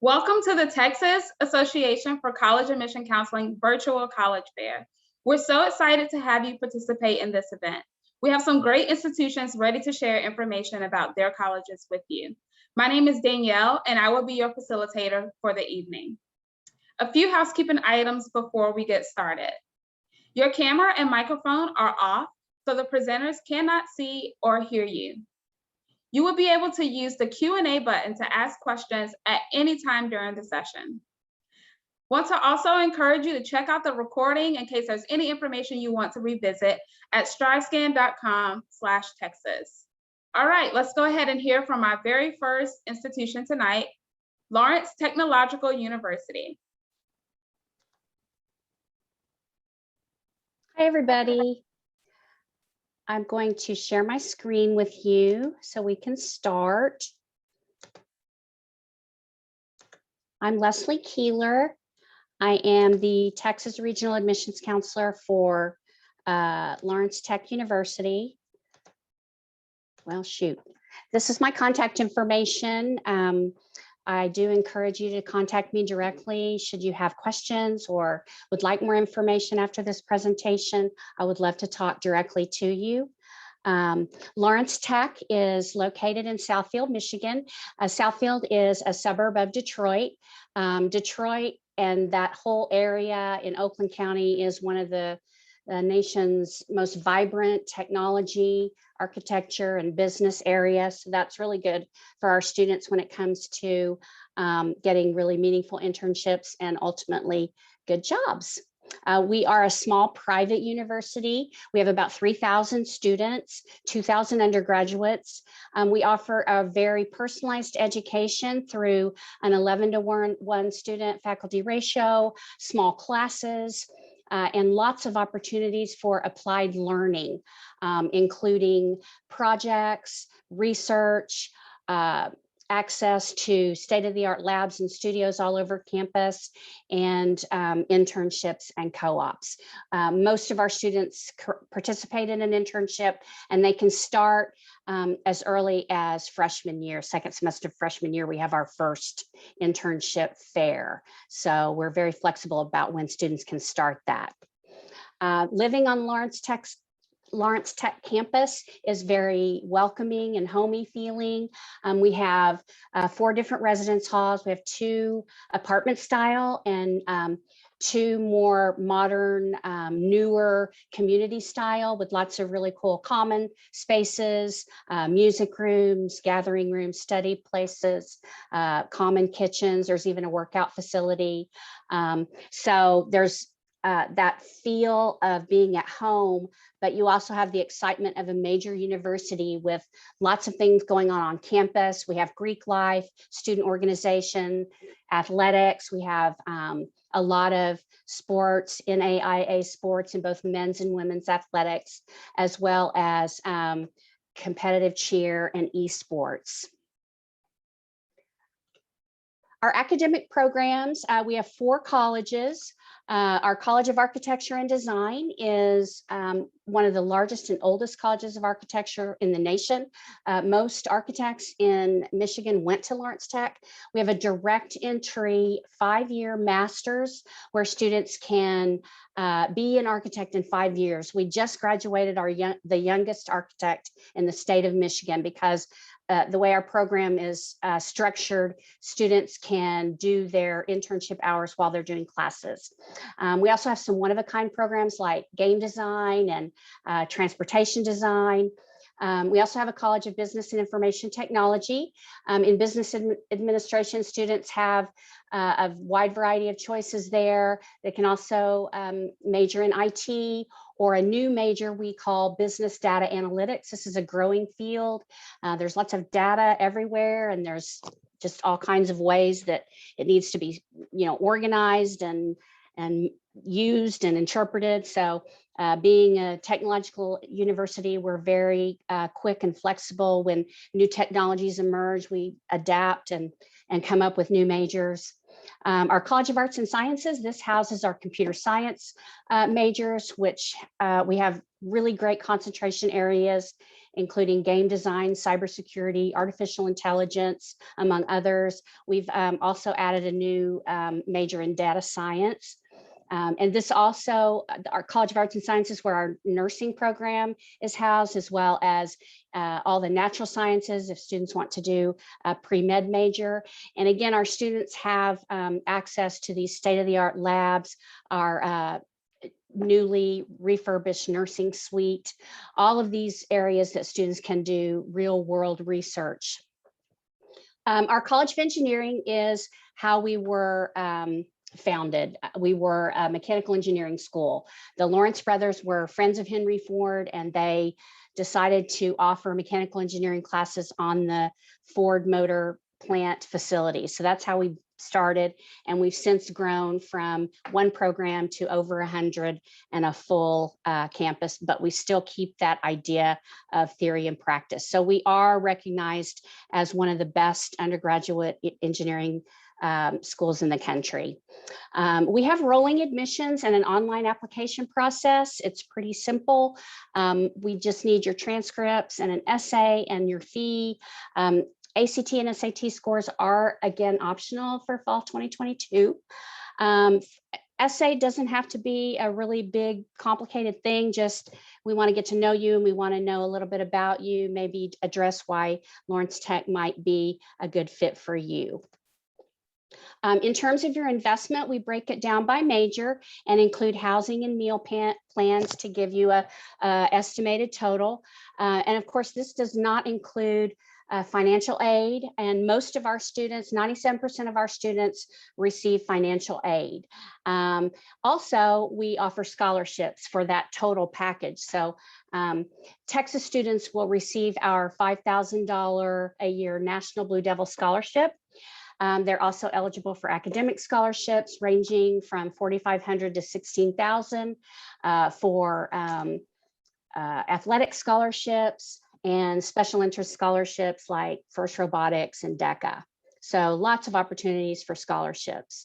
Welcome to the Texas Association for College Admission Counseling Virtual College Fair. We're so excited to have you participate in this event. We have some great institutions ready to share information about their colleges with you. My name is Danielle, and I will be your facilitator for the evening. A few housekeeping items before we get started. Your camera and microphone are off, so the presenters cannot see or hear you. You will be able to use the Q&A button to ask questions at any time during the session. Want to also encourage you to check out the recording in case there's any information you want to revisit at stridescan.com/Texas. All right, let's go ahead and hear from our very first institution tonight, Lawrence Technological University. Hi, everybody. I'm going to share my screen with you so we can start. I'm Leslie Keeler. I am the Texas Regional Admissions Counselor for Lawrence Tech University. Well, shoot. This is my contact information. I do encourage you to contact me directly should you have questions or would like more information after this presentation. I would love to talk directly to you. Lawrence Tech is located in Southfield, Michigan. Southfield is a suburb of Detroit. Detroit and that whole area in Oakland County is one of the nation's most vibrant technology, architecture, and business areas. So that's really good for our students when it comes to getting really meaningful internships and ultimately good jobs. We are a small private university. We have about 3,000 students, 2,000 undergraduates. We offer a very personalized education through an 11-to-1 student faculty ratio, small classes, and lots of opportunities for applied learning, including projects, research, access to state-of-the-art labs and studios all over campus, and internships and co-ops. Most of our students participate in an internship, and they can start as early as freshman year. Second semester of freshman year, we have our first internship fair. So we're very flexible about when students can start that. Living on Lawrence Tech campus is very welcoming and homey feeling. We have 4 different residence halls. We have 2 apartment style and 2 more modern, newer community style with lots of really cool common spaces, music rooms, gathering rooms, study places, common kitchens. There's even a workout facility. So there's that feel of being at home, but you also have the excitement of a major university with lots of things going on campus. We have Greek life, student organization, athletics. We have a lot of sports, NAIA sports in both men's and women's athletics, as well as competitive cheer and esports. Our academic programs, we have 4 colleges. Our College of Architecture and Design is one of the largest and oldest colleges of architecture in the nation. Most architects in Michigan went to Lawrence Tech. We have a direct entry 5-year master's where students can be an architect in 5 years. We just graduated the youngest architect in the state of Michigan because the way our program is structured, students can do their internship hours while they're doing classes. We also have some one-of-a-kind programs like game design and transportation design. We also have a College of Business and Information Technology. In business administration, students have a wide variety of choices there. They can also major in IT or a new major we call business data analytics. This is a growing field. There's lots of data everywhere, and there's just all kinds of ways that it needs to be, organized and used and interpreted. So being a technological university, we're very quick and flexible. When new technologies emerge, we adapt and come up with new majors. Our College of Arts and Sciences, this houses our computer science majors, which we have really great concentration areas including game design, cybersecurity, artificial intelligence, among others. We've also added a new major in data science. And this also, our College of Arts and Sciences, where our nursing program is housed, as well as all the natural sciences, if students want to do a pre-med major. And again, our students have access to these state-of-the-art labs, our newly refurbished nursing suite, all of these areas that students can do real-world research. Our College of Engineering is how we were founded. We were a mechanical engineering school. The Lawrence brothers were friends of Henry Ford, and they decided to offer mechanical engineering classes on the Ford Motor Plant facility. So that's how we started, and we've since grown from one program to over 100 and a full campus, but we still keep that idea of theory and practice. So we are recognized as one of the best undergraduate engineering schools in the country. We have rolling admissions and an online application process. It's pretty simple. We just need your transcripts and an essay and your fee. ACT and SAT scores are again optional for fall 2022. Essay doesn't have to be a really big, complicated thing. Just we want to get to know you, and we want to know a little bit about you, maybe address why Lawrence Tech might be a good fit for you. In terms of your investment, we break it down by major and include housing and meal plans to give you a estimated total. And of course, this does not include financial aid, and most of our students, 97% of our students, receive financial aid. Also, we offer scholarships for that total package. So Texas students will receive our $5,000 a year National Blue Devil Scholarship. They're also eligible for academic scholarships ranging from $4,500 to $16,000 for athletic scholarships and special interest scholarships like FIRST Robotics and DECA. So lots of opportunities for scholarships.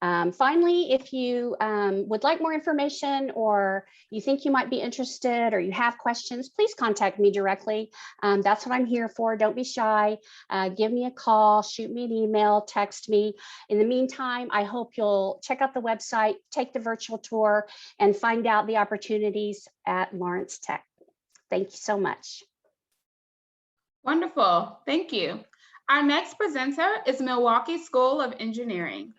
Finally, if you would like more information, or you think you might be interested, or you have questions, please contact me directly. That's what I'm here for. Don't be shy. Give me a call, shoot me an email, text me. In the meantime, I hope you'll check out the website, take the virtual tour, and find out the opportunities at Lawrence Tech. Thank you so much. Wonderful. Thank you. Our next presenter is Milwaukee School of Engineering.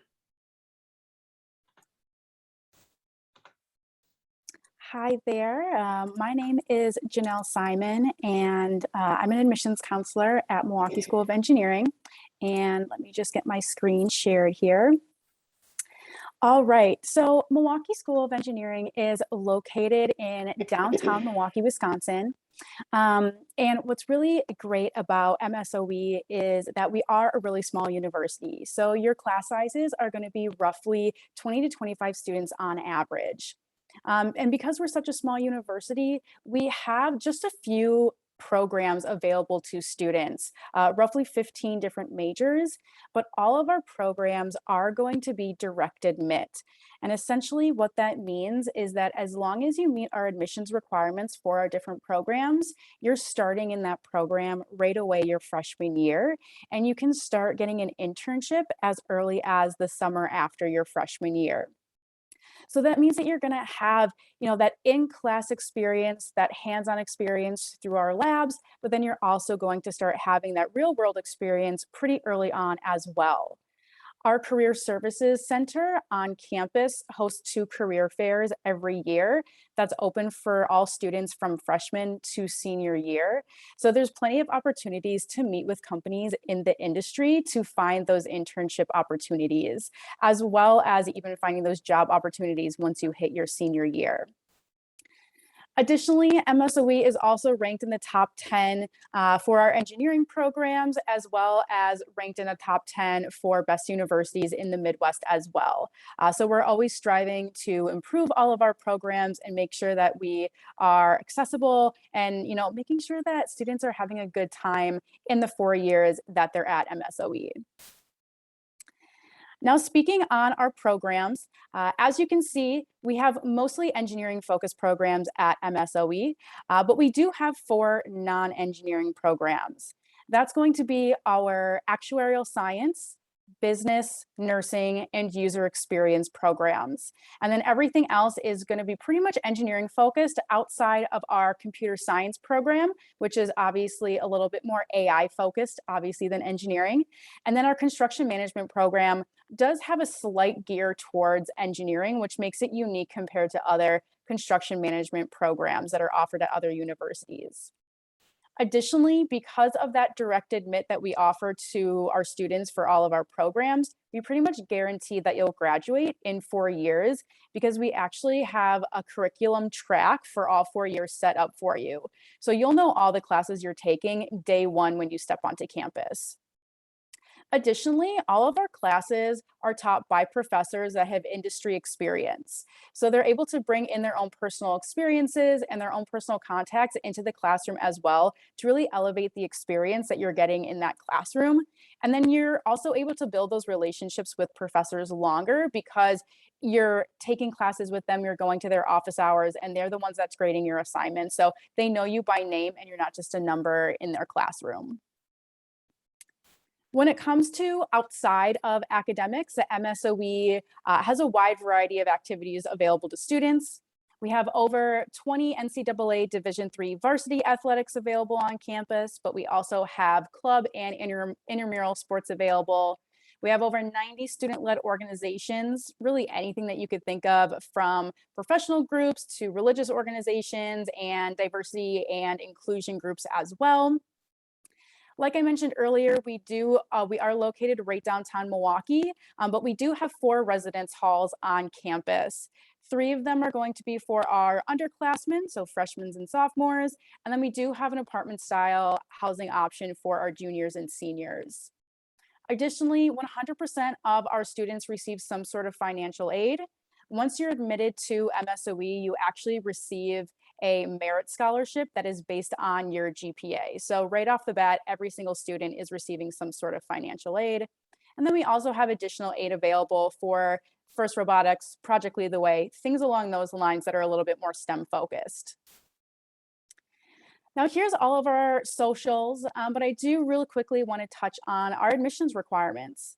Hi there. My name is Janelle Simon, and I'm an admissions counselor at Milwaukee School of Engineering. And let me just get my screen shared here. All right, so Milwaukee School of Engineering is located in downtown Milwaukee, Wisconsin. And what's really great about MSOE is that we are a really small university. So your class sizes are going to be roughly 20 to 25 students on average. And because we're such a small university, we have just a few programs available to students, roughly 15 different majors, but all of our programs are going to be direct admit. And essentially what that means is that as long as you meet our admissions requirements for our different programs, you're starting in that program right away your freshman year, and you can start getting an internship as early as the summer after your freshman year. So that means that you're going to have, that in-class experience, that hands-on experience through our labs, but then you're also going to start having that real-world experience pretty early on as well. Our Career Services Center on campus hosts 2 career fairs every year that's open for all students from freshman to senior year. So there's plenty of opportunities to meet with companies in the industry to find those internship opportunities, as well as even finding those job opportunities once you hit your senior year. Additionally, MSOE is also ranked in the top 10 for our engineering programs, as well as ranked in the top 10 for best universities in the Midwest as well. So we're always striving to improve all of our programs and make sure that we are accessible and, making sure that students are having a good time in the 4 years that they're at MSOE. Now, speaking on our programs, as you can see, we have mostly engineering focused programs at MSOE, but we do have 4 non-engineering programs. That's going to be our actuarial science, business, nursing, and user experience programs. And then everything else is going to be pretty much engineering focused outside of our computer science program, which is obviously a little bit more AI focused, obviously, than engineering. And then our construction management program does have a slight gear towards engineering, which makes it unique compared to other construction management programs that are offered at other universities. Additionally, because of that direct admit that we offer to our students for all of our programs, we pretty much guarantee that you'll graduate in 4 years because we actually have a curriculum track for all 4 years set up for you. So you'll know all the classes you're taking day 1 when you step onto campus. Additionally, all of our classes are taught by professors that have industry experience. So they're able to bring in their own personal experiences and their own personal contacts into the classroom as well to really elevate the experience that you're getting in that classroom. And then you're also able to build those relationships with professors longer because you're taking classes with them, you're going to their office hours, and they're the ones that's grading your assignments. So they know you by name and you're not just a number in their classroom. When it comes to outside of academics, the MSOE has a wide variety of activities available to students. We have over 20 NCAA Division III varsity athletics available on campus, but we also have club and intramural sports available. We have over 90 student-led organizations, really anything that you could think of, from professional groups to religious organizations and diversity and inclusion groups as well. Like I mentioned earlier, we are located right downtown Milwaukee, but we do have 4 residence halls on campus. 3 of them are going to be for our underclassmen, so freshmen and sophomores, and then we do have an apartment style housing option for our juniors and seniors. Additionally, 100% of our students receive some sort of financial aid. Once you're admitted to MSOE, you actually receive a merit scholarship that is based on your GPA. So right off the bat, every single student is receiving some sort of financial aid. And then we also have additional aid available for FIRST Robotics, Project Lead the Way, things along those lines that are a little bit more STEM focused. Now here's all of our socials, but I do really quickly want to touch on our admissions requirements.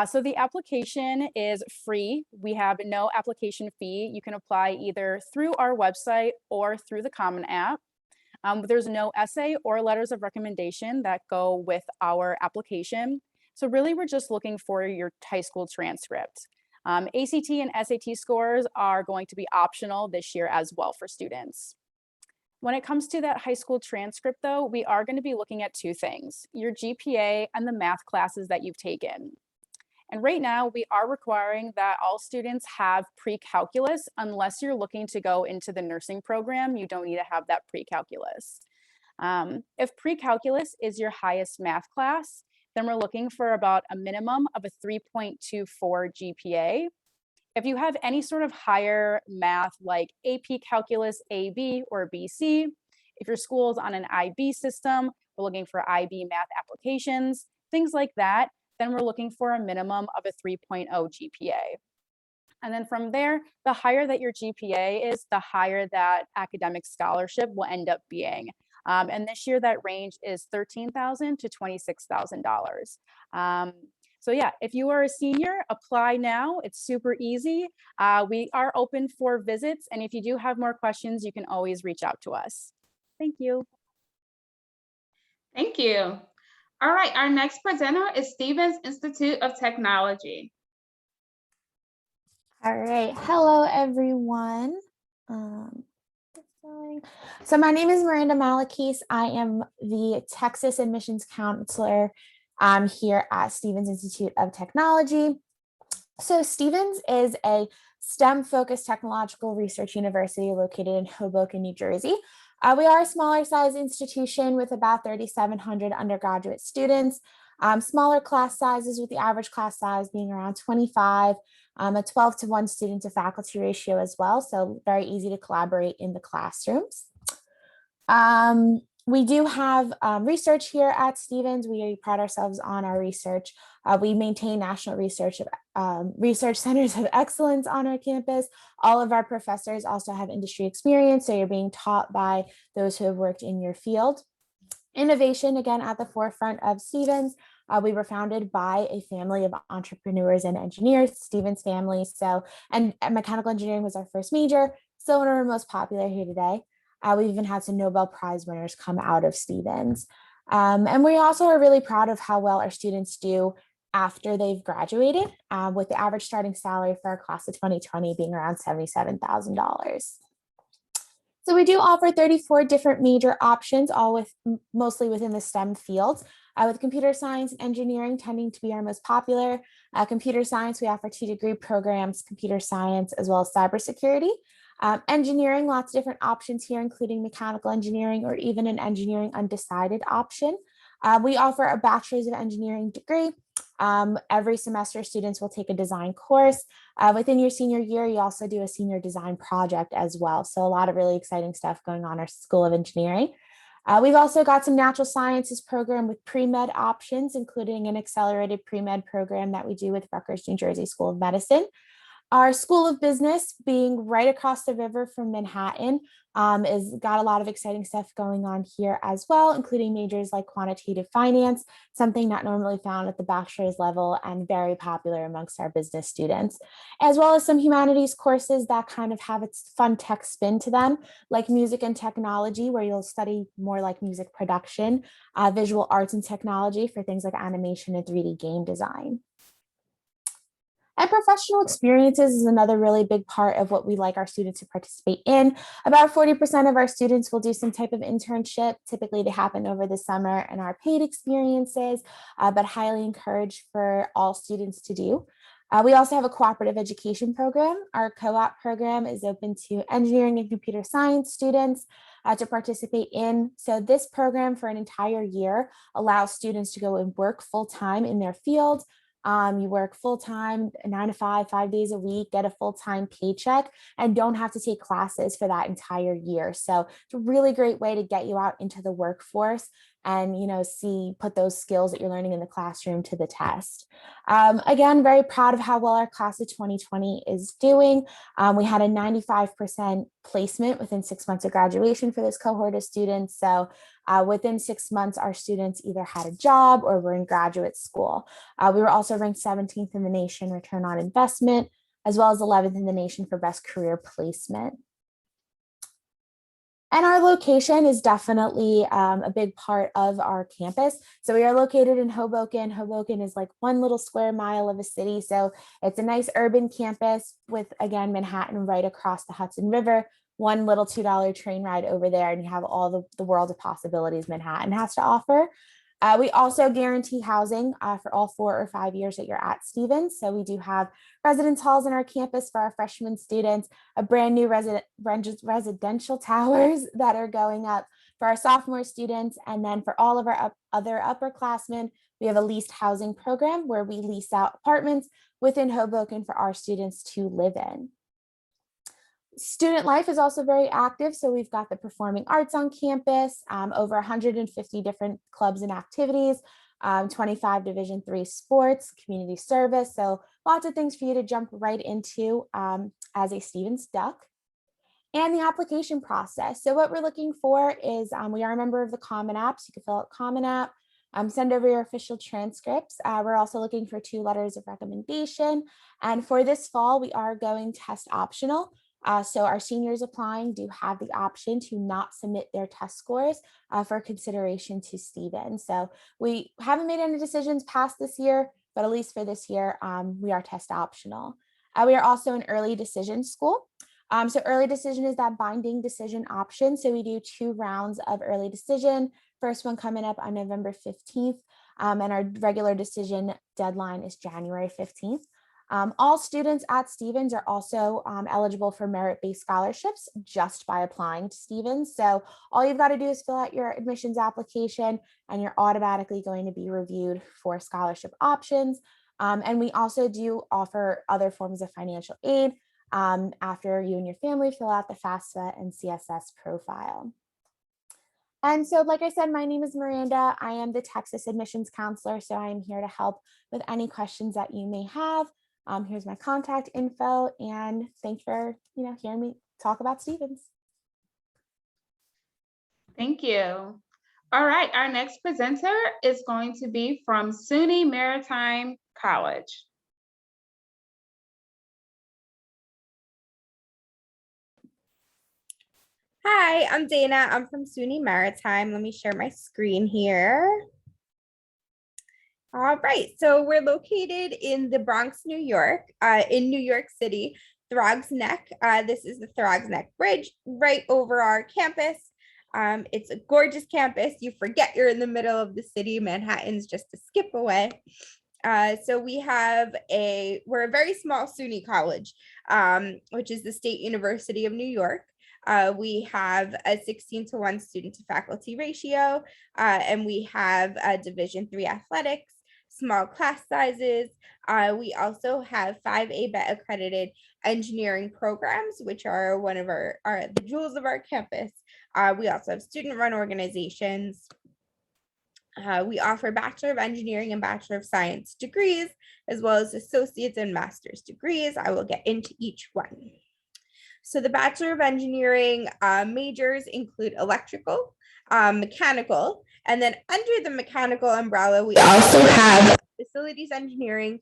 So the application is free. We have no application fee. You can apply either through our website or through the Common App. There's no essay or letters of recommendation that go with our application. So really, we're just looking for your high school transcript. ACT and SAT scores are going to be optional this year as well for students. When it comes to that high school transcript, though, we are going to be looking at 2 things: your GPA and the math classes that you've taken. And right now, we are requiring that all students have pre-calculus. Unless you're looking to go into the nursing program, you don't need to have that pre-calculus. If pre-calculus is your highest math class, then we're looking for about a minimum of a 3.24 GPA. If you have any sort of higher math like AP Calculus AB or BC, if your school is on an IB system, we're looking for IB math applications, things like that, then we're looking for a minimum of a 3.0 GPA. And then from there, the higher that your GPA is, the higher that academic scholarship will end up being. And this year that range is $13,000 to $26,000. So yeah, if you are a senior, apply now. It's super easy. We are open for visits. And if you do have more questions, you can always reach out to us. Thank you. Thank you. All right, our next presenter is Stevens Institute of Technology. All right, hello everyone. So my name is Miranda Malakis. I am the Texas Admissions Counselor here at Stevens Institute of Technology. So Stevens is a STEM-focused technological research university located in Hoboken, New Jersey. We are a smaller size institution with about 3,700 undergraduate students, smaller class sizes with the average class size being around 25, a 12-to-1 student to faculty ratio as well. So very easy to collaborate in the classrooms. We do have research here at Stevens. We pride ourselves on our research. We maintain national research centers of excellence on our campus. All of our professors also have industry experience, so you're being taught by those who have worked in your field. Innovation, again, at the forefront of Stevens. We were founded by a family of entrepreneurs and engineers, Stevens family. And mechanical engineering was our first major, still one of our most popular here today. We've even had some Nobel Prize winners come out of Stevens. And we also are really proud of how well our students do after they've graduated, with the average starting salary for our class of 2020 being around $77,000. So we do offer 34 different major options, all mostly within the STEM fields, with computer science and engineering tending to be our most popular. Computer science, we offer 2-degree programs, computer science, as well as cybersecurity. Engineering, lots of different options here, including mechanical engineering or even an engineering undecided option. We offer a bachelor's of engineering degree. Every semester, students will take a design course. Within your senior year, you also do a senior design project as well. So a lot of really exciting stuff going on in our School of Engineering. We've also got some natural sciences program with pre-med options, including an accelerated pre-med program that we do with Rutgers, New Jersey School of Medicine. Our School of Business, being right across the river from Manhattan, is got a lot of exciting stuff going on here as well, including majors like quantitative finance, something not normally found at the bachelor's level and very popular amongst our business students, as well as some humanities courses that kind of have its fun tech spin to them, like music and technology, where you'll study more like music production, visual arts and technology for things like animation and 3D game design. And professional experiences is another really big part of what we like our students to participate in. About 40% of our students will do some type of internship. Typically, they happen over the summer and are paid experiences, but highly encouraged for all students to do. We also have a cooperative education program. Our co-op program is open to engineering and computer science students to participate in. So this program for an entire year allows students to go and work full-time in their field. You work full-time, 9 to 5, 5 days a week, get a full-time paycheck, and don't have to take classes for that entire year. So it's a really great way to get you out into the workforce and, put those skills that you're learning in the classroom to the test. Again, very proud of how well our class of 2020 is doing. We had a 95% placement within 6 months of graduation for this cohort of students. So within 6 months, our students either had a job or were in graduate school. We were also ranked 17th in the nation return on investment, as well as 11th in the nation for best career placement. And our location is definitely a big part of our campus. So we are located in Hoboken. Hoboken is like one little square mile of a city. So it's a nice urban campus with, again, Manhattan right across the Hudson River, one little $2 train ride over there, and you have all the world of possibilities Manhattan has to offer. We also guarantee housing for all 4 or 5 years that you're at Stevens. So we do have residence halls in our campus for our freshman students, a brand new residential towers that are going up for our sophomore students. And then for all of our other upperclassmen, we have a leased housing program where we lease out apartments within Hoboken for our students to live in. Student life is also very active. So we've got the performing arts on campus, over 150 different clubs and activities, 25 Division III sports, community service. So lots of things for you to jump right into as a Stevens Duck. And the application process. So what we're looking for is we are a member of the Common App. So you can fill out Common App, send over your official transcripts. We're also looking for 2 letters of recommendation. And for this fall, we are going test optional. So our seniors applying do have the option to not submit their test scores for consideration to Stevens. So we haven't made any decisions past this year, but at least for this year, we are test optional. We are also an early decision school. So early decision is that binding decision option. So we do 2 rounds of early decision. First one coming up on November 15th, and our regular decision deadline is January 15th. All students at Stevens are also eligible for merit-based scholarships just by applying to Stevens. So all you've got to do is fill out your admissions application and you're automatically going to be reviewed for scholarship options. And we also do offer other forms of financial aid after you and your family fill out the FAFSA and CSS profile. And so, like I said, my name is Miranda. I am the Texas admissions counselor, so I am here to help with any questions that you may have. Here's my contact info, and thanks for hearing me talk about Stevens. Thank you. All right, our next presenter is going to be from SUNY Maritime College. Hi, I'm Dana. I'm from SUNY Maritime. Let me share my screen here. All right, so we're located in the Bronx, New York, in New York City, Throgs Neck. This is the Throgs Neck Bridge right over our campus. It's a gorgeous campus. You forget you're in the middle of the city. Manhattan's just a skip away. So we're a very small SUNY college, which is the State University of New York. We have a 16:1 student to faculty ratio, and we have a Division III athletics, small class sizes. We also have 5 ABET accredited engineering programs, which are one of the jewels of our campus. We also have student-run organizations. We offer Bachelor of Engineering and Bachelor of Science degrees, as well as associate's and master's degrees. I will get into each one. So the Bachelor of Engineering majors include electrical, mechanical, and then under the mechanical umbrella, we also have facilities engineering,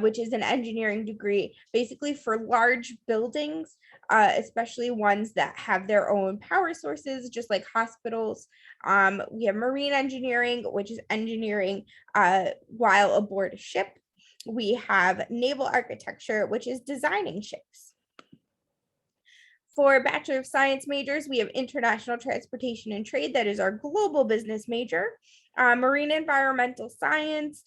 which is an engineering degree basically for large buildings, especially ones that have their own power sources, just like hospitals. We have marine engineering, which is engineering while aboard a ship. We have naval architecture, which is designing ships. For Bachelor of Science majors, we have International Transportation and Trade. That is our global business major. Marine Environmental Science.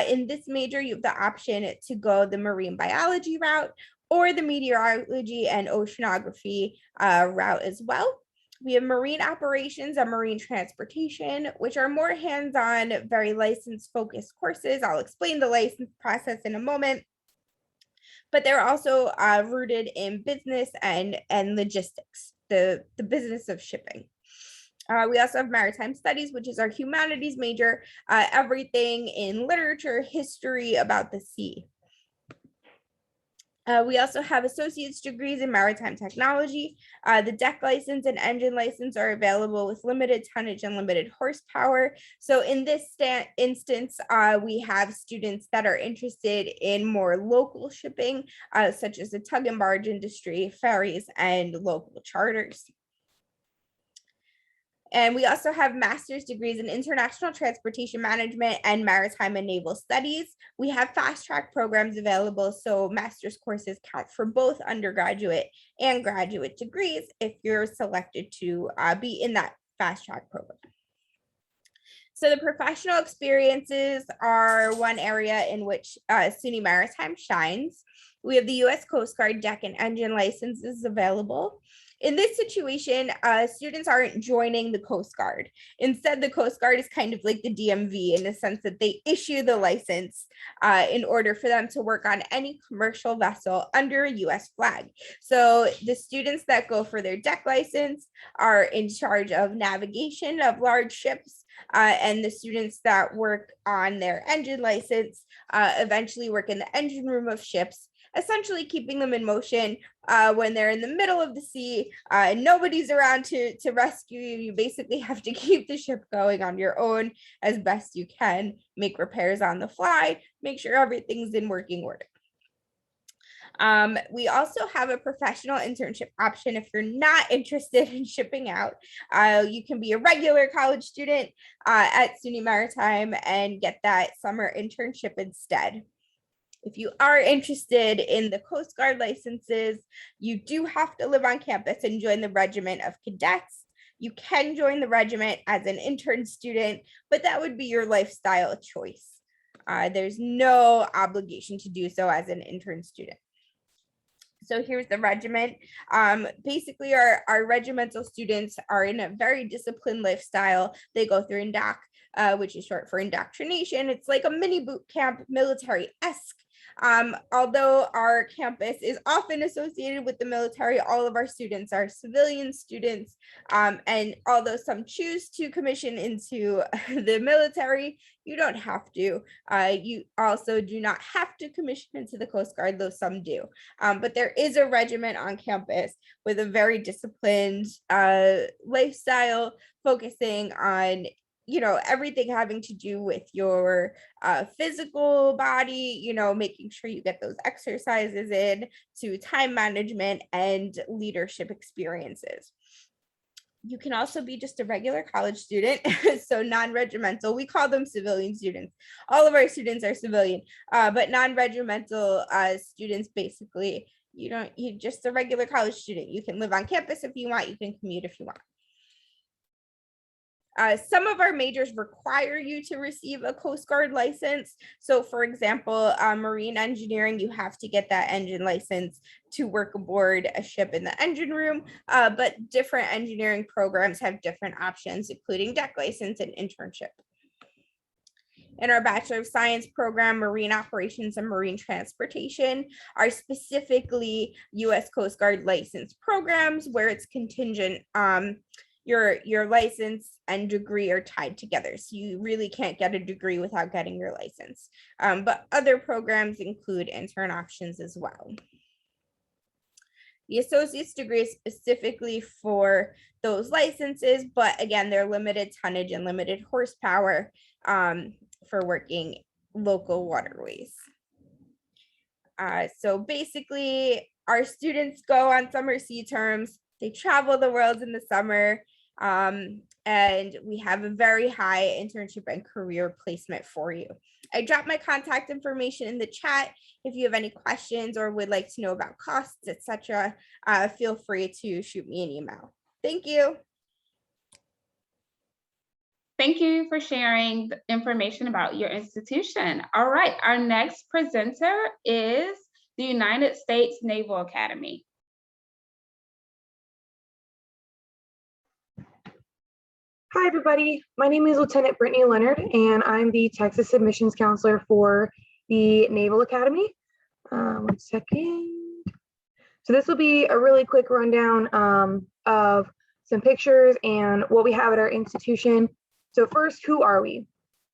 In this major, you have the option to go the marine biology route or the meteorology and oceanography route as well. We have Marine Operations and Marine Transportation, which are more hands-on, very license-focused courses. I'll explain the license process in a moment. But they're also rooted in business and logistics, the business of shipping. We also have Maritime Studies, which is our humanities major, everything in literature, history about the sea. We also have associate's degrees in maritime technology. The deck license and engine license are available with limited tonnage and limited horsepower. So in this instance, we have students that are interested in more local shipping, such as the tug and barge industry, ferries, and local charters. And we also have master's degrees in international transportation management and maritime and naval studies. We have fast track programs available, so master's courses count for both undergraduate and graduate degrees if you're selected to be in that fast track program. So the professional experiences are one area in which SUNY Maritime shines. We have the U.S. Coast Guard deck and engine licenses available. In this situation, students aren't joining the Coast Guard. Instead, the Coast Guard is kind of like the DMV in the sense that they issue the license in order for them to work on any commercial vessel under a U.S. flag. So the students that go for their deck license are in charge of navigation of large ships, and the students that work on their engine license eventually work in the engine room of ships, essentially keeping them in motion when they're in the middle of the sea and nobody's around to rescue you. You basically have to keep the ship going on your own as best you can, make repairs on the fly, make sure everything's in working order. We also have a professional internship option if you're not interested in shipping out. You can be a regular college student at SUNY Maritime and get that summer internship instead. If you are interested in the Coast Guard licenses, you do have to live on campus and join the regiment of cadets. You can join the regiment as an intern student, but that would be your lifestyle choice. There's no obligation to do so as an intern student. So here's the regiment. Basically, our regimental students are in a very disciplined lifestyle. They go through INDOC, which is short for indoctrination. It's like a mini boot camp, military-esque. Although our campus is often associated with the military, all of our students are civilian students. And although some choose to commission into the military, you don't have to. You also do not have to commission into the Coast Guard, though some do. But there is a regiment on campus with a very disciplined lifestyle, focusing on everything having to do with your physical body, making sure you get those exercises in, to time management and leadership experiences. You can also be just a regular college student, so non-regimental. We call them civilian students. All of our students are civilian, but non-regimental students, basically, you're just a regular college student. You can live on campus if you want, you can commute if you want. Some of our majors require you to receive a Coast Guard license. So for example, marine engineering, you have to get that engine license to work aboard a ship in the engine room, but different engineering programs have different options, including deck license and internship. In our Bachelor of Science program, marine operations and marine transportation are specifically U.S. Coast Guard license programs where it's contingent. Your license and degree are tied together. So you really can't get a degree without getting your license. But other programs include intern options as well. The associate's degree is specifically for those licenses, but again, they're limited tonnage and limited horsepower for working local waterways. So basically, our students go on summer sea terms. They travel the world in the summer, and we have a very high internship and career placement for you. I dropped my contact information in the chat. If you have any questions or would like to know about costs, etc., feel free to shoot me an email. Thank you. Thank you for sharing the information about your institution. All right, our next presenter is the United States Naval Academy. Hi, everybody. My name is Lieutenant Brittany Leonard, and I'm the Texas Admissions Counselor for the Naval Academy. One second. So this will be a really quick rundown of some pictures and what we have at our institution. So first, who are we?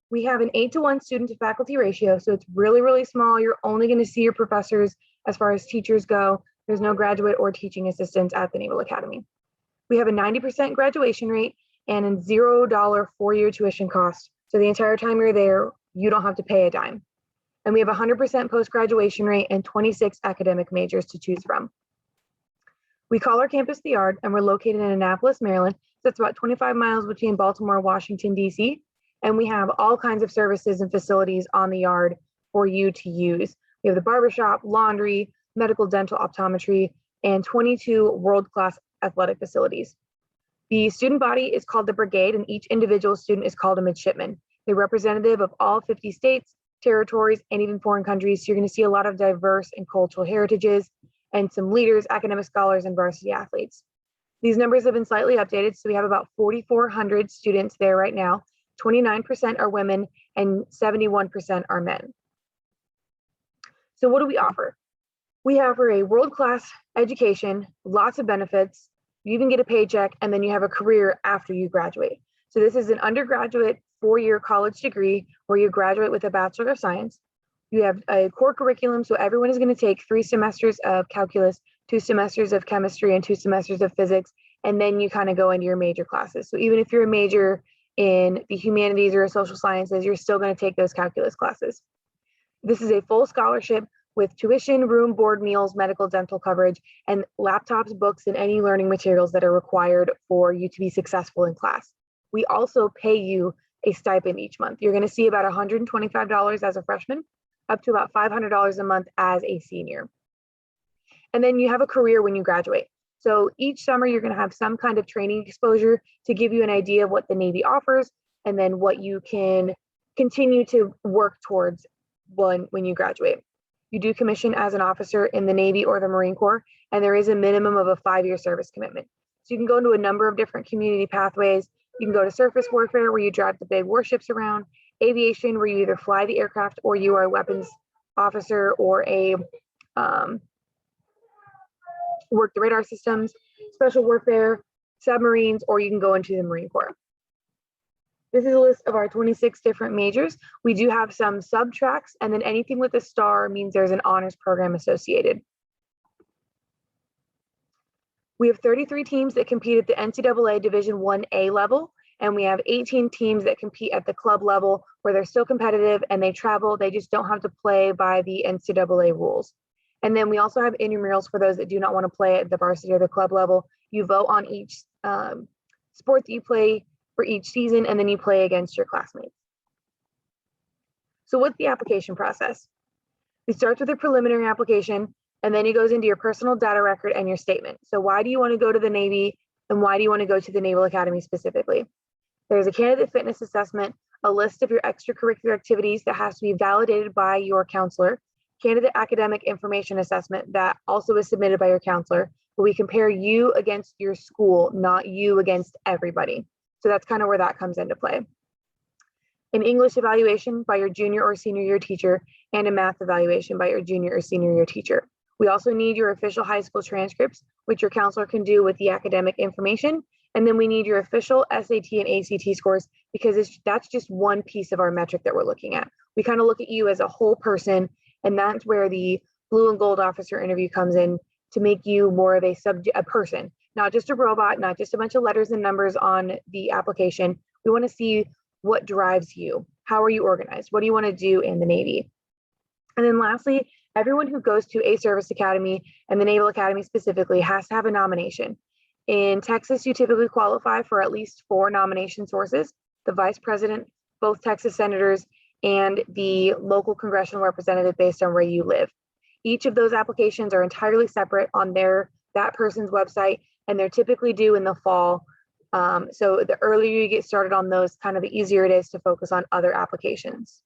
We have an 8-to-1 student to faculty ratio, so it's really, really small. You're only going to see your professors as far as teachers go. There's no graduate or teaching assistants at the Naval Academy. We have a 90% graduation rate and a $0 four-year tuition cost. So the entire time you're there, you don't have to pay a dime. And we have a 100% post-graduation rate and 26 academic majors to choose from. We call our campus the Yard, and we're located in Annapolis, Maryland. That's about 25 miles between Baltimore and Washington, D.C. And we have all kinds of services and facilities on the Yard for you to use. We have the barbershop, laundry, medical, dental, optometry, and 22 world-class athletic facilities. The student body is called the brigade, and each individual student is called a midshipman. They're representative of all 50 states, territories, and even foreign countries. So you're going to see a lot of diverse and cultural heritages and some leaders, academic scholars, and varsity athletes. These numbers have been slightly updated, so we have about 4,400 students there right now. 29% are women and 71% are men. So what do we offer? We offer a world-class education, lots of benefits. You even get a paycheck, and then you have a career after you graduate. So this is an undergraduate 4-year college degree where you graduate with a Bachelor of Science. You have a core curriculum, so everyone is going to take 3 semesters of calculus, 2 semesters of chemistry, and 2 semesters of physics, and then you kind of go into your major classes. So even if you're a major in the humanities or social sciences, you're still going to take those calculus classes. This is a full scholarship with tuition, room, board, meals, medical, dental coverage, and laptops, books, and any learning materials that are required for you to be successful in class. We also pay you a stipend each month. You're going to see about $125 as a freshman, up to about $500 a month as a senior. And then you have a career when you graduate. So each summer you're going to have some kind of training exposure to give you an idea of what the Navy offers, and then what you can continue to work towards when you graduate. You do commission as an officer in the Navy or the Marine Corps, and there is a minimum of a 5-year service commitment. So you can go into a number of different community pathways. You can go to surface warfare, where you drive the big warships around, aviation, where you either fly the aircraft or you are a weapons officer or a work the radar systems, special warfare, submarines, or you can go into the Marine Corps. This is a list of our 26 different majors. We do have some sub-tracks, and then anything with a star means there's an honors program associated. We have 33 teams that compete at the NCAA Division 1A level, and we have 18 teams that compete at the club level where they're still competitive and they travel. They just don't have to play by the NCAA rules. And then we also have intramurals for those that do not want to play at the varsity or the club level. You vote on each sport that you play for each season, and then you play against your classmates. So what's the application process? It starts with a preliminary application, and then it goes into your personal data record and your statement. So why do you want to go to the Navy, and why do you want to go to the Naval Academy specifically? There's a candidate fitness assessment, a list of your extracurricular activities that has to be validated by your counselor, candidate academic information assessment that also is submitted by your counselor, but we compare you against your school, not you against everybody. So that's kind of where that comes into play. An English evaluation by your junior or senior year teacher, and a math evaluation by your junior or senior year teacher. We also need your official high school transcripts, which your counselor can do with the academic information. And then we need your official SAT and ACT scores, because that's just one piece of our metric that we're looking at. We kind of look at you as a whole person, and that's where the blue and gold officer interview comes in, to make you more of a person, not just a robot, not just a bunch of letters and numbers on the application. We want to see what drives you. How are you organized? What do you want to do in the Navy? And then lastly, everyone who goes to a service academy, and the Naval Academy specifically, has to have a nomination. In Texas, you typically qualify for at least 4 nomination sources: the vice president, both Texas senators, and the local congressional representative based on where you live. Each of those applications are entirely separate on that person's website, and they're typically due in the fall. So the earlier you get started on those, kind of the easier it is to focus on other applications.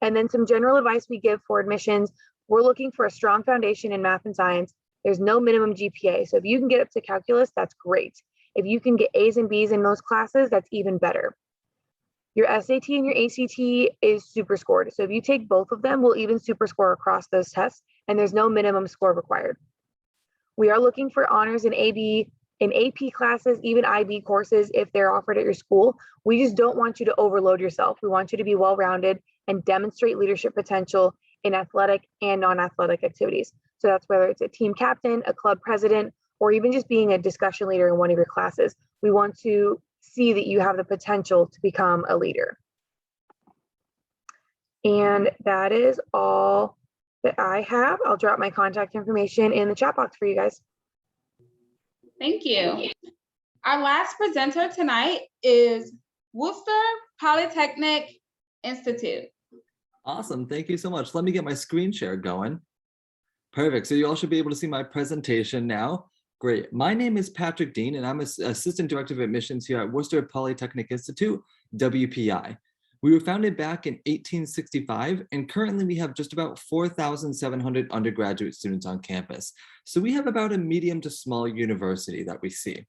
And then some general advice we give for admissions: we're looking for a strong foundation in math and science. There's no minimum GPA. So if you can get up to calculus, that's great. If you can get A's and B's in those classes, that's even better. Your SAT and your ACT is super scored. So if you take both of them, we'll even super score across those tests, and there's no minimum score required. We are looking for honors in AP classes, even IB courses if they're offered at your school. We just don't want you to overload yourself. We want you to be well-rounded and demonstrate leadership potential in athletic and non-athletic activities. So that's whether it's a team captain, a club president, or even just being a discussion leader in one of your classes. We want to see that you have the potential to become a leader. And that is all that I have. I'll drop my contact information in the chat box for you guys. Thank you. Our last presenter tonight is Worcester Polytechnic Institute. Awesome, thank you so much. Let me get my screen share going. Perfect, so you all should be able to see my presentation now. Great, my name is Patrick Dean, and I'm Assistant Director of Admissions here at Worcester Polytechnic Institute, WPI. We were founded back in 1865, and currently we have just about 4,700 undergraduate students on campus. So we have about a medium to small university that we see.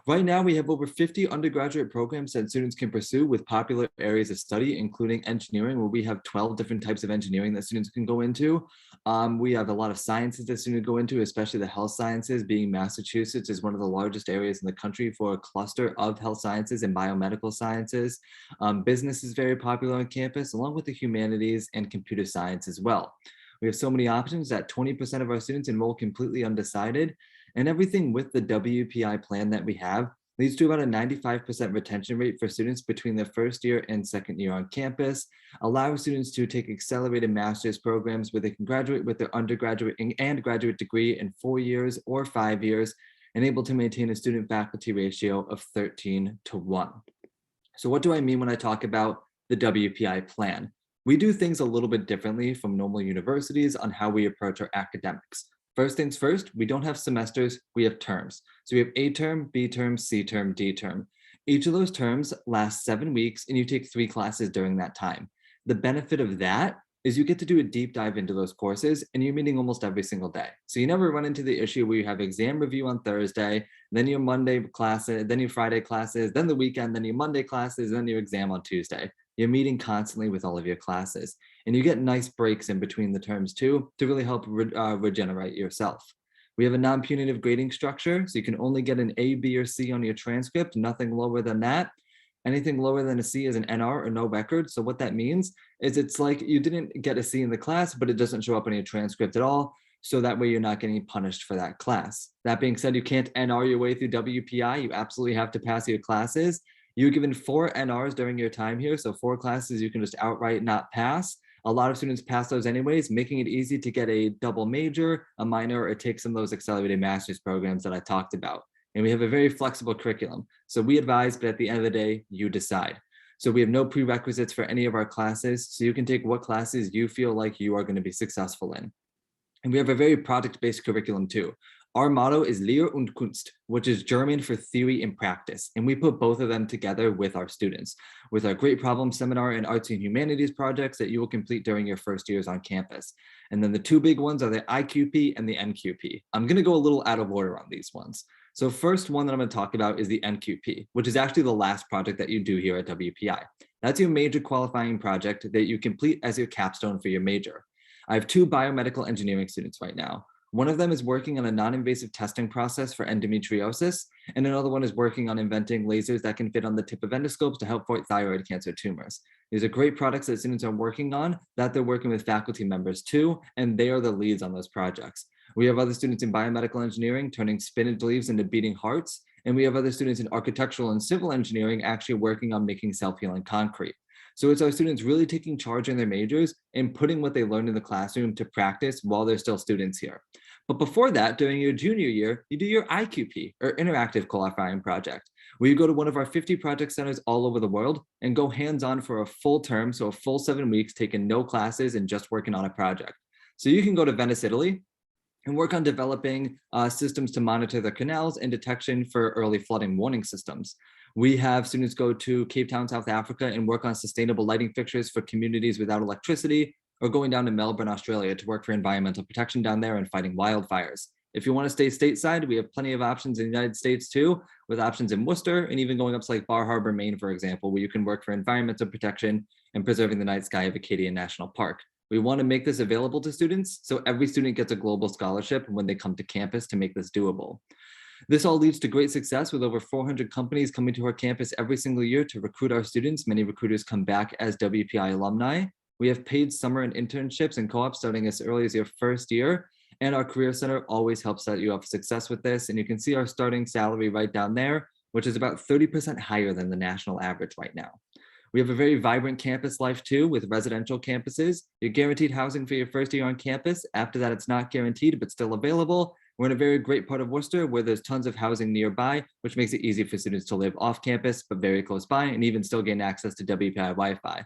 Right now, we have over 50 undergraduate programs that students can pursue with popular areas of study, including engineering, where we have 12 different types of engineering that students can go into. We have a lot of sciences that students go into, especially the health sciences, being Massachusetts is one of the largest areas in the country for a cluster of health sciences and biomedical sciences. Business is very popular on campus, along with the humanities and computer science as well. We have so many options that 20% of our students enroll completely undecided. And everything with the WPI plan that we have leads to about a 95% retention rate for students between their first year and second year on campus, allowing students to take accelerated master's programs where they can graduate with their undergraduate and graduate degree in 4 years or 5 years, and able to maintain a student faculty ratio of 13:1. So what do I mean when I talk about the WPI plan? We do things a little bit differently from normal universities on how we approach our academics. First things first, we don't have semesters, we have terms. So we have A term, B term, C term, D term. Each of those terms lasts 7 weeks, and you take 3 classes during that time. The benefit of that is you get to do a deep dive into those courses, and you're meeting almost every single day. So you never run into the issue where you have exam review on Thursday, then your Monday classes, then your Friday classes, then the weekend, then your Monday classes, then your exam on Tuesday. You're meeting constantly with all of your classes, and you get nice breaks in between the terms too to really help regenerate yourself. We have a non-punitive grading structure, so you can only get an A, B, or C on your transcript, nothing lower than that. Anything lower than a C is an NR or no record. So what that means is it's like you didn't get a C in the class, but it doesn't show up on your transcript at all. So that way you're not getting punished for that class. That being said, you can't NR your way through WPI. You absolutely have to pass your classes. You're given 4 NRs during your time here. So 4 classes you can just outright not pass. A lot of students pass those anyways, making it easy to get a double major, a minor, or take some of those accelerated master's programs that I talked about. And we have a very flexible curriculum. So we advise, but at the end of the day, you decide. So we have no prerequisites for any of our classes. So you can take what classes you feel like you are going to be successful in. And we have a very project-based curriculum too. Our motto is Lehre und Kunst, which is German for theory and practice. And we put both of them together with our students, with our Great Problem Seminar and Arts and Humanities projects that you will complete during your first years on campus. And then the 2 big ones are the IQP and the NQP. I'm going to go a little out of order on these ones. So first one that I'm going to talk about is the NQP, which is actually the last project that you do here at WPI. That's your major qualifying project that you complete as your capstone for your major. I have 2 biomedical engineering students right now. One of them is working on a non-invasive testing process for endometriosis, and another one is working on inventing lasers that can fit on the tip of endoscopes to help fight thyroid cancer tumors. These are great products that students are working on, that they're working with faculty members too, and they are the leads on those projects. We have other students in biomedical engineering turning spinach leaves into beating hearts, and we have other students in architectural and civil engineering actually working on making self-healing concrete. So it's our students really taking charge in their majors and putting what they learned in the classroom to practice while they're still students here. But before that, during your junior year, you do your IQP, or Interactive Qualifying Project, where you go to one of our 50 project centers all over the world and go hands-on for a full term, so a full 7 weeks, taking no classes and just working on a project. So you can go to Venice, Italy, and work on developing systems to monitor the canals and detection for early flooding warning systems. We have students go to Cape Town, South Africa, and work on sustainable lighting fixtures for communities without electricity, or going down to Melbourne, Australia to work for environmental protection down there and fighting wildfires. If you want to stay stateside, we have plenty of options in the United States too, with options in Worcester and even going up to like Bar Harbor, Maine, for example, where you can work for environmental protection and preserving the night sky of Acadia National Park. We want to make this available to students, so every student gets a global scholarship when they come to campus to make this doable. This all leads to great success with over 400 companies coming to our campus every single year to recruit our students. Many recruiters come back as WPI alumni. We have paid summer and internships and co-ops starting as early as your first year. And our Career Center always helps set you up for success with this. And you can see our starting salary right down there, which is about 30% higher than the national average right now. We have a very vibrant campus life too, with residential campuses. You're guaranteed housing for your first year on campus. After that, it's not guaranteed, but still available. We're in a very great part of Worcester where there's tons of housing nearby, which makes it easy for students to live off campus, but very close by, and even still gain access to WPI Wi-Fi.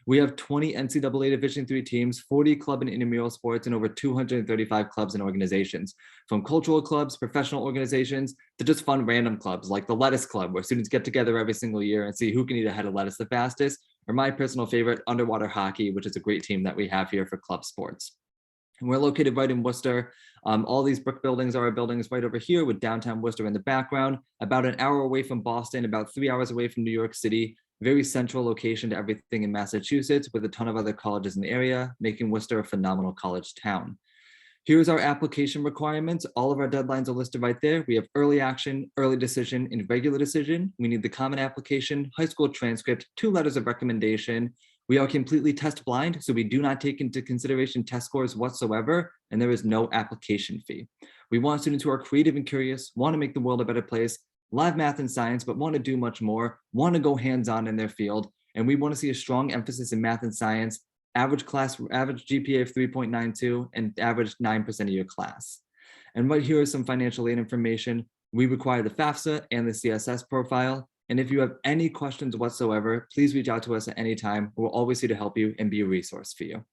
We have 20 NCAA Division III teams, 40 club and intramural sports, and over 235 clubs and organizations, from cultural clubs, professional organizations, to just fun random clubs like the Lettuce Club, where students get together every single year and see who can eat a head of lettuce the fastest, or my personal favorite, underwater hockey, which is a great team that we have here for club sports. And we're located right in Worcester. All these brick buildings are our buildings right over here with downtown Worcester in the background, about an hour away from Boston, about 3 hours away from New York City. Very central location to everything in Massachusetts with a ton of other colleges in the area, making Worcester a phenomenal college town. Here's our application requirements. All of our deadlines are listed right there. We have early action, early decision, and regular decision. We need the common application, high school transcript, 2 letters of recommendation. We are completely test blind, so we do not take into consideration test scores whatsoever, and there is no application fee. We want students who are creative and curious, want to make the world a better place, love math and science, but want to do much more, want to go hands-on in their field. And we want to see a strong emphasis in math and science, average GPA of 3.92, and average 9% of your class. And right here is some financial aid information. We require the FAFSA and the CSS profile. And if you have any questions whatsoever, please reach out to us at any time. We're always here to help you and be a resource for you.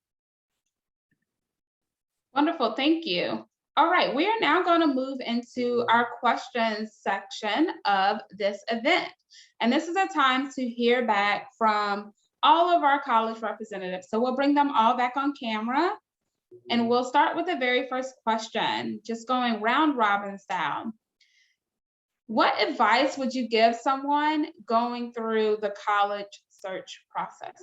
Wonderful, thank you. All right, we are now going to move into our questions section of this event. And this is a time to hear back from all of our college representatives. So we'll bring them all back on camera. And we'll start with the very first question, just going round robin style. What advice would you give someone going through the college search process?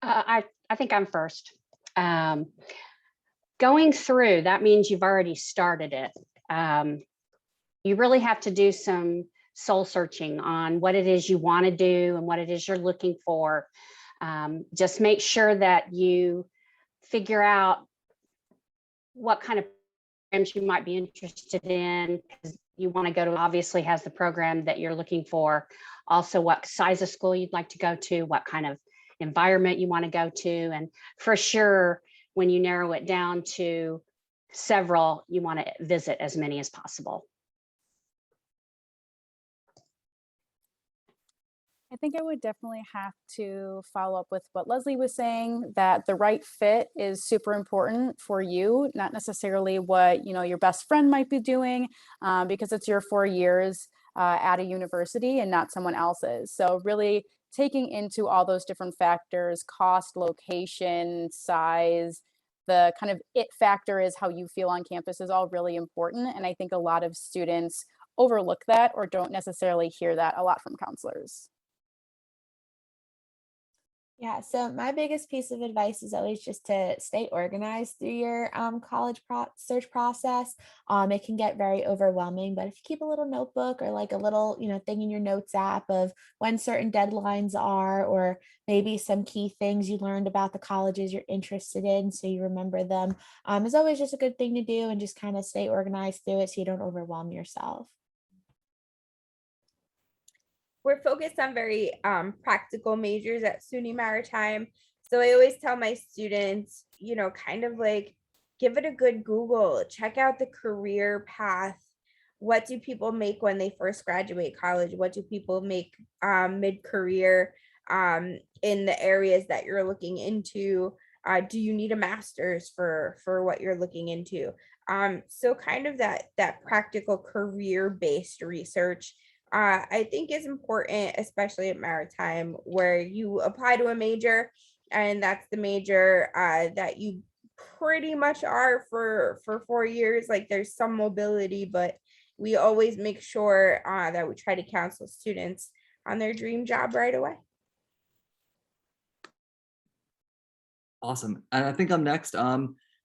I think I'm first. Going through, that means you've already started it. You really have to do some soul searching on what it is you want to do and what it is you're looking for. Just make sure that you figure out what kind of programs you might be interested in, because you want to go to, obviously has the program that you're looking for. Also, what size of school you'd like to go to, what kind of environment you want to go to. And for sure, when you narrow it down to several, you want to visit as many as possible. I think I would definitely have to follow up with what Leslie was saying, that the right fit is super important for you, not necessarily what your best friend might be doing, because it's your 4 years at a university and not someone else's. So really taking into all those different factors, cost, location, size, the kind of it factor is how you feel on campus is all really important. And I think a lot of students overlook that or don't necessarily hear that a lot from counselors. Yeah, so my biggest piece of advice is always just to stay organized through your college search process. It can get very overwhelming, but if you keep a little notebook or like a little, thing in your notes app of when certain deadlines are, or maybe some key things you learned about the colleges you're interested in, so you remember them, is always just a good thing to do, and just kind of stay organized through it so you don't overwhelm yourself. We're focused on very practical majors at SUNY Maritime. So I always tell my students, kind of like give it a good Google, check out the career path. What do people make when they first graduate college? What do people make mid-career in the areas that you're looking into? Do you need a master's for what you're looking into? So kind of that practical career-based research I think is important, especially at Maritime, where you apply to a major and that's the major that you pretty much are for 4 years. Like there's some mobility, but we always make sure that we try to counsel students on their dream job right away. Awesome. And I think I'm next.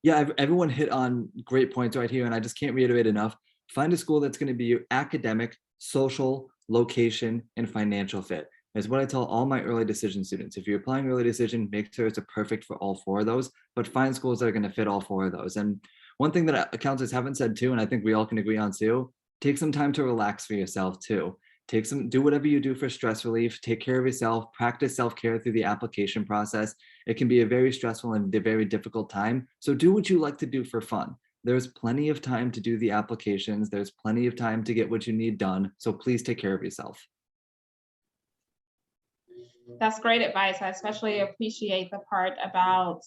Yeah, everyone hit on great points right here, and I just can't reiterate enough. Find a school that's going to be your academic, social, location, and financial fit. Is what I tell all my early decision students. If you're applying early decision, make sure it's a perfect for all 4 of those, but find schools that are going to fit all 4 of those. And one thing that counselors haven't said too, and I think we all can agree on too, take some time to relax for yourself too. Do whatever you do for stress relief, take care of yourself, practice self-care through the application process. It can be a very stressful and a very difficult time. So do what you like to do for fun. There's plenty of time to do the applications. There's plenty of time to get what you need done. So please take care of yourself. That's great advice. I especially appreciate the part about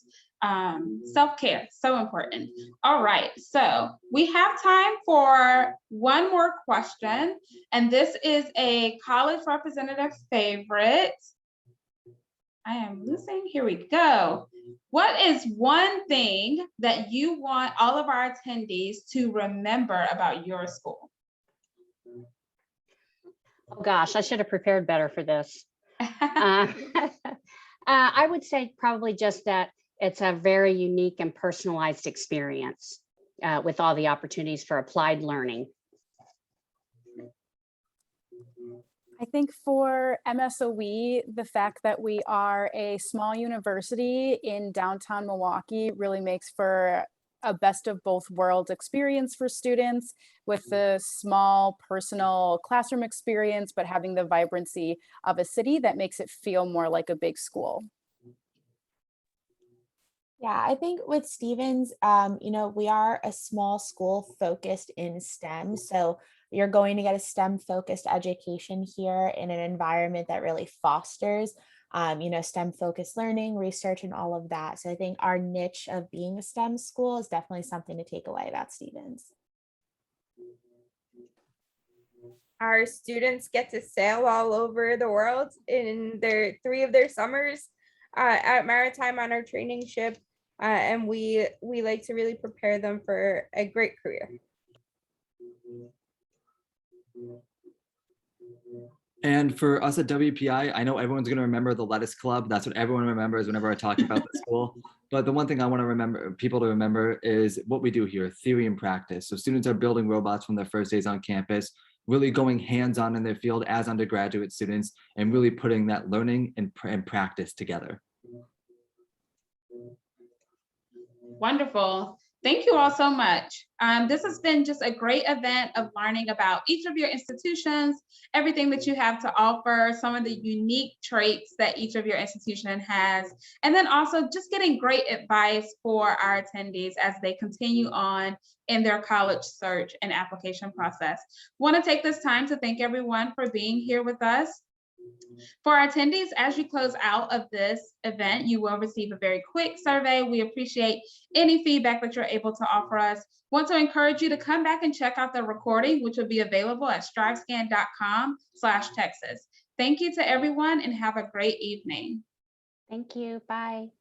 self-care. So important. All right. So we have time for one more question. And this is a college representative favorite. I am losing. Here we go. What is one thing that you want all of our attendees to remember about your school? Oh gosh, I should have prepared better for this. I would say probably just that it's a very unique and personalized experience with all the opportunities for applied learning. I think for MSOE, the fact that we are a small university in downtown Milwaukee really makes for a best of both worlds experience for students, with the small personal classroom experience, but having the vibrancy of a city that makes it feel more like a big school. Yeah, I think with Stevens, we are a small school focused in STEM. So you're going to get a STEM focused education here in an environment that really fosters, STEM focused learning, research, and all of that. So I think our niche of being a STEM school is definitely something to take away about Stevens. Our students get to sail all over the world in 3 of their summers at Maritime on our training ship. And we like to really prepare them for a great career. And for us at WPI, I know everyone's going to remember the Lettuce Club. That's what everyone remembers whenever I talk about the school. But the one thing I want to remember people to remember is what we do here, theory and practice. So students are building robots from their first days on campus, really going hands-on in their field as undergraduate students, and really putting that learning and practice together. Wonderful. Thank you all so much. This has been just a great event of learning about each of your institutions, everything that you have to offer, some of the unique traits that each of your institution has, and then also just getting great advice for our attendees as they continue on in their college search and application process. Want to take this time to thank everyone for being here with us. For our attendees, as you close out of this event, you will receive a very quick survey. We appreciate any feedback that you're able to offer us. Want to encourage you to come back and check out the recording, which will be available at strivescan.com/Texas. Thank you to everyone and have a great evening. Thank you. Bye.